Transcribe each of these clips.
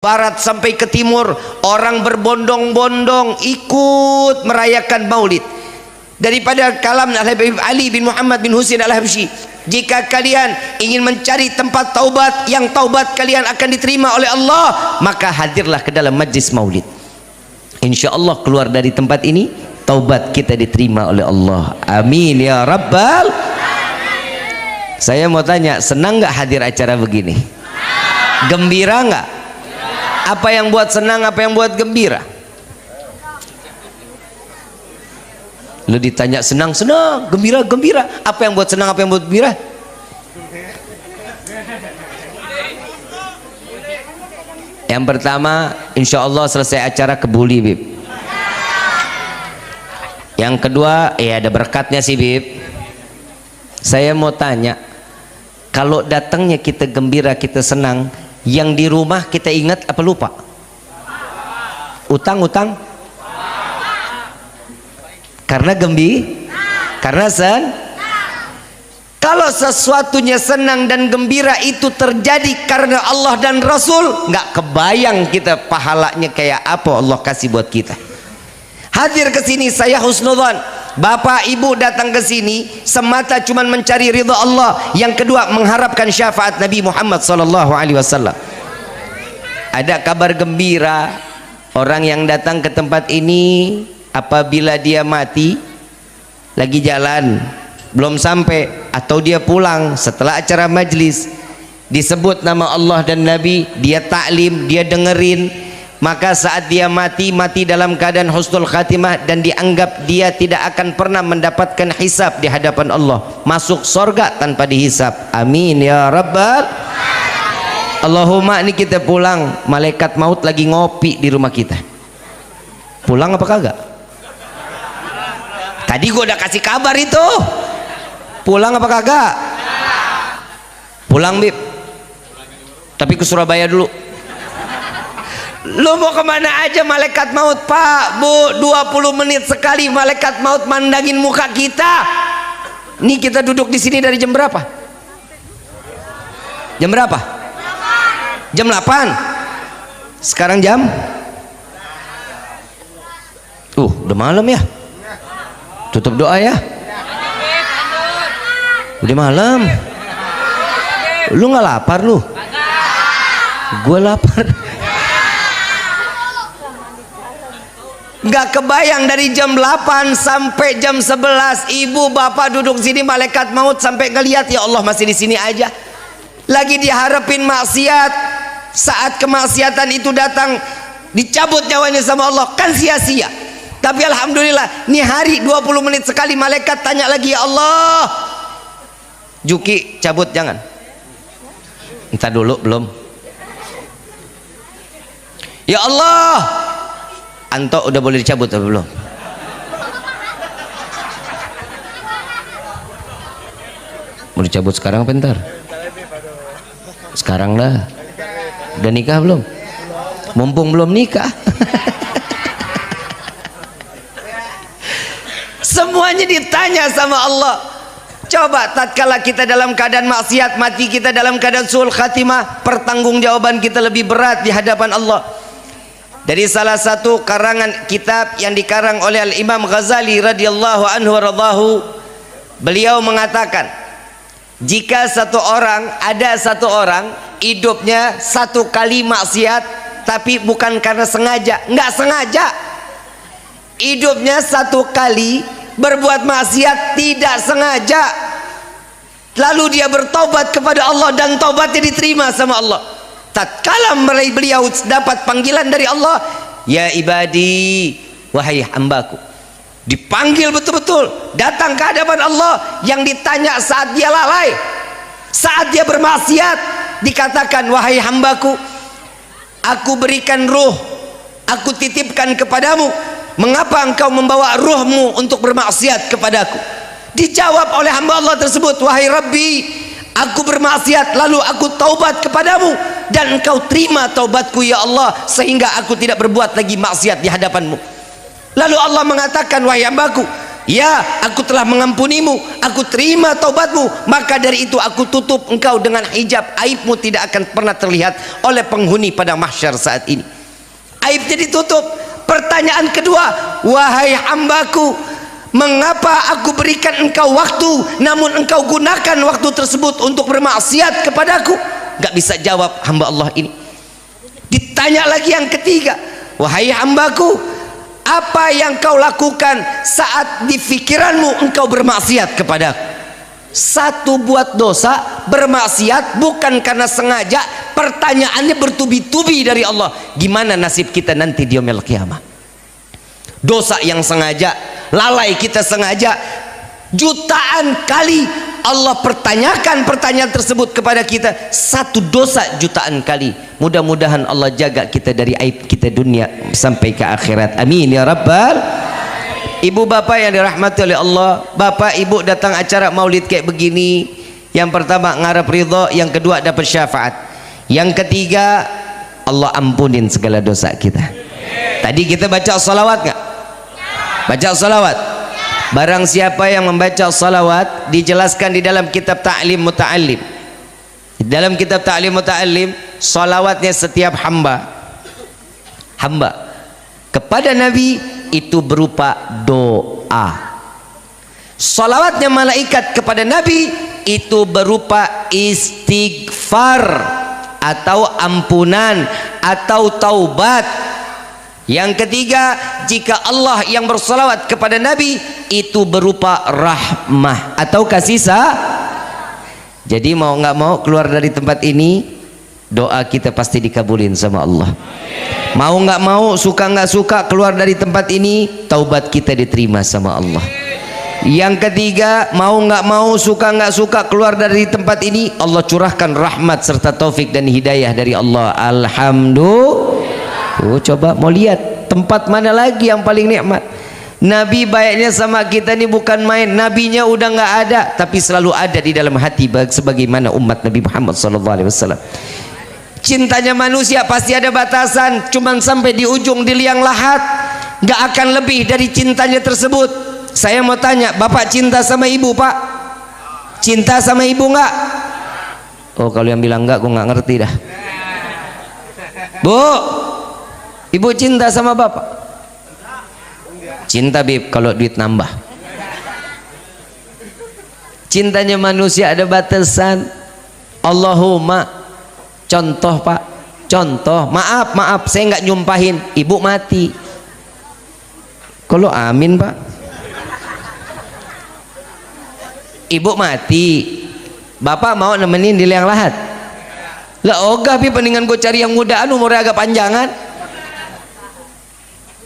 barat sampai ke timur, orang berbondong-bondong ikut merayakan maulid. Daripada kalam Habib Ali bin Muhammad bin Husain al-Habsyi, jika kalian ingin mencari tempat taubat yang taubat kalian akan diterima oleh Allah, maka hadirlah ke dalam majlis maulid. Insya Allah keluar dari tempat ini taubat kita diterima oleh Allah. Amin ya rabbal. Saya mau tanya, senang nggak hadir acara begini? Gembira nggak? Apa yang buat senang, apa yang buat gembira? Lu ditanya senang, senang, gembira, gembira. Apa yang buat senang, apa yang buat gembira? Yang pertama, insya Allah selesai acara kebuli, Bib. Yang kedua, ya ada berkatnya sih, Bib. Saya mau tanya, kalau datangnya kita gembira, kita senang, yang di rumah kita ingat apa lupa? Utang-utang? Karena karena kalau sesuatunya senang dan gembira itu terjadi karena Allah dan Rasul, nggak kebayang kita pahalanya kayak apa Allah kasih buat kita. Hadir ke sini saya husnudzan. Bapak ibu datang ke sini semata cuman mencari ridha Allah. Yang kedua mengharapkan syafaat Nabi Muhammad SAW. Ada kabar gembira, orang yang datang ke tempat ini apabila dia mati lagi jalan belum sampai atau dia pulang setelah acara majlis disebut nama Allah dan Nabi, dia taklim, dia dengerin, maka saat dia mati dalam keadaan husnul khatimah dan dianggap dia tidak akan pernah mendapatkan hisab di hadapan Allah, masuk sorga tanpa dihisab. Amin ya rabbal. Allahumma. Ini kita pulang, malaikat maut lagi ngopi di rumah kita. Pulang apa kagak? Tadi gua udah kasih kabar itu. Pulang apa kagak? Pulang, Bib. Tapi ke Surabaya dulu. Lu mau kemana aja malaikat maut, Pak, Bu? 20 menit sekali malaikat maut mandangin muka kita. Nih kita duduk di sini dari jam berapa? Jam berapa? Jam 8. Sekarang jam? Udah malam ya. Tutup doa ya. Udah malam. Lu nggak lapar lu? Gue lapar. Nggak kebayang dari jam 8 sampai jam 11 ibu bapak duduk sini, malaikat maut sampai ngeliat, ya Allah masih di sini aja. Lagi diharapin maksiat, saat kemaksiatan itu datang dicabut nyawanya sama Allah, kan sia-sia. Tapi alhamdulillah nih hari 20 menit sekali malaikat tanya lagi, ya Allah Juki cabut jangan. Entah dulu belum. Ya Allah Anto udah boleh dicabut atau belum? Mau dicabut sekarang apa ntar? Sekarang lah. Udah nikah belum? Mumpung belum nikah. Semuanya ditanya sama Allah. Coba tatkala kita dalam keadaan maksiat, mati kita dalam keadaan suul khatimah, pertanggungjawaban kita lebih berat di hadapan Allah. Dari salah satu karangan kitab yang dikarang oleh Al-Imam Ghazali radhiyallahu anhu radhahu, beliau mengatakan, jika ada satu orang hidupnya satu kali maksiat tapi bukan karena sengaja, nggak sengaja, hidupnya satu kali berbuat maksiat tidak sengaja, lalu dia bertobat kepada Allah dan tobatnya diterima sama Allah. Tatkala beliau dapat panggilan dari Allah, ya ibadi, wahai hambaku, dipanggil betul-betul, datang ke hadapan Allah. Yang ditanya saat dia lalai, saat dia bermaksiat, dikatakan, wahai hambaku, aku berikan ruh, aku titipkan kepadamu, mengapa engkau membawa ruhmu untuk bermaksiat kepadaku? Dijawab oleh hamba Allah tersebut, wahai Rabbi, aku bermaksiat lalu aku taubat kepadamu dan engkau terima taubatku ya Allah, sehingga aku tidak berbuat lagi maksiat di hadapanmu. Lalu Allah mengatakan, wahai hambaku, Ya, aku telah mengampunimu, aku terima taubatmu, maka dari itu aku tutup engkau dengan hijab. Aibmu tidak akan pernah terlihat oleh penghuni pada mahsyar saat ini. Aibnya ditutup. Pertanyaan kedua, wahai hambaku, mengapa aku berikan engkau waktu namun engkau gunakan waktu tersebut untuk bermaksiat kepadaku? Gak bisa jawab hamba Allah ini. Ditanya lagi yang ketiga, wahai hambaku, apa yang kau lakukan saat di pikiranmu engkau bermaksiat kepadaku? Satu, buat dosa, bermaksiat bukan karena sengaja. Pertanyaannya bertubi-tubi dari Allah, gimana nasib kita nanti di yaumil qiyamah? Dosa yang sengaja, lalai kita sengaja, jutaan kali Allah pertanyakan pertanyaan tersebut kepada kita. Satu dosa jutaan kali. Mudah-mudahan Allah jaga kita dari aib kita dunia sampai ke akhirat. Amin ya rabbal. Ibu bapak yang dirahmati oleh Allah, bapak ibu datang acara maulid kayak begini, yang pertama ngarep ridho, yang kedua dapat syafaat, yang ketiga Allah ampunin segala dosa kita. Tadi kita baca salawat nggak? Baca salawat. Barang siapa yang membaca salawat, dijelaskan di dalam kitab Ta'lim Muta'allim. Di dalam kitab Ta'lim Muta'allim, salawatnya setiap hamba kepada Nabi itu berupa doa. Salawatnya malaikat kepada Nabi itu berupa istighfar atau ampunan atau taubat. Yang ketiga, jika Allah yang bersalawat kepada Nabi itu berupa rahmah atau kasih sayang. Jadi mau nggak mau keluar dari tempat ini, doa kita pasti dikabulin sama Allah. Mau nggak mau, suka nggak suka, keluar dari tempat ini, taubat kita diterima sama Allah. Yang ketiga, mau nggak mau, suka nggak suka, keluar dari tempat ini, Allah curahkan rahmat serta taufik dan hidayah dari Allah. Alhamdulillah. Oh, coba mau lihat tempat mana lagi yang paling nikmat. Nabi baiknya sama kita ini bukan main. Nabinya udah nggak ada, tapi selalu ada di dalam hati sebagaimana umat Nabi Muhammad SAW. Cintanya manusia pasti ada batasan, cuman sampai di ujung di liang lahat, nggak akan lebih dari cintanya tersebut. Saya mau tanya, bapak cinta sama ibu pak? Cinta sama ibu nggak? Oh, kalau yang bilang nggak, gue nggak ngerti dah. Bu, ibu cinta sama bapak? Cinta bib, kalau duit nambah. Cintanya manusia ada batasan. Allahumma, contoh pak, contoh, maaf saya nggak nyumpahin, ibu mati. Kalau amin pak, ibu mati, bapak mau nemenin di liang lahat? Lah ogah bib, mendingan gue cari yang mudaan umurnya agak panjangan.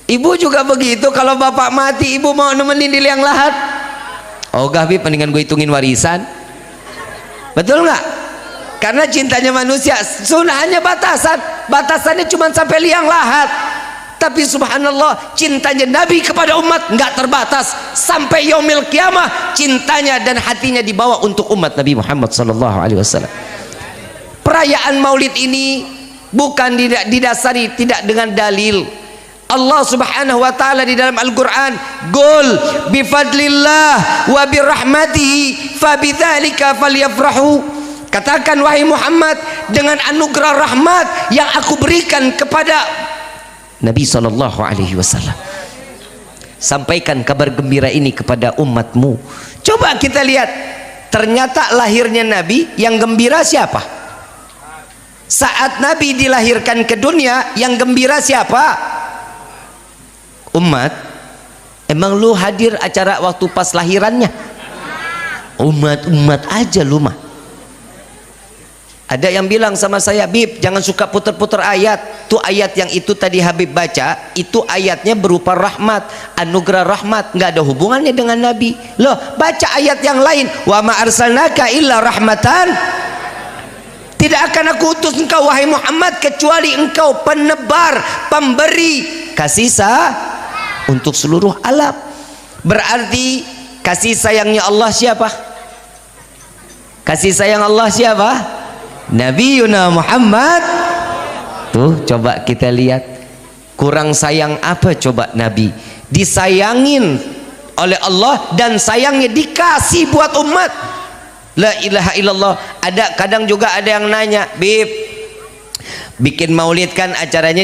Ibu juga begitu, kalau bapak mati ibu mau nemenin di liang lahat? Ogah bib, mendingan gue hitungin warisan. Betul nggak? Karena cintanya manusia sunahnya batasannya cuma sampai liang lahat. Tapi subhanallah, cintanya Nabi kepada umat nggak terbatas sampai yaumil qiyamah. Cintanya dan hatinya dibawa untuk umat Nabi Muhammad SAW. Perayaan maulid ini bukan didasari tidak dengan dalil. Allah subhanahu wa ta'ala di dalam Al-Quran, Qul bifadlillah wa birahmatihi fabidzalika falyafrahu. Katakan wahai Muhammad, dengan anugerah rahmat yang aku berikan kepada Nabi SAW, sampaikan kabar gembira ini kepada umatmu. Coba kita lihat, ternyata lahirnya Nabi yang gembira siapa? Saat Nabi dilahirkan ke dunia yang gembira siapa? Umat. Emang lu hadir acara waktu pas lahirannya? Umat aja lu mah. Ada yang bilang sama saya, Bib jangan suka puter-puter ayat. Tuh ayat yang itu tadi Habib baca, itu ayatnya berupa rahmat, anugerah rahmat, nggak ada hubungannya dengan Nabi. Loh, baca ayat yang lain, wa ma arsalnaka illa rahmatan. Tidak akan aku utus engkau wahai Muhammad kecuali engkau penebar, pemberi kasih sayang untuk seluruh alam. Berarti kasih sayangnya Allah siapa? Kasih sayang Allah siapa? Nabi Yuna Muhammad. Tuh coba kita lihat, kurang sayang apa coba Nabi? Disayangin oleh Allah dan sayangnya dikasih buat umat. La ilaha illallah. Kadang juga ada yang nanya, Bib, bikin maulid kan acaranya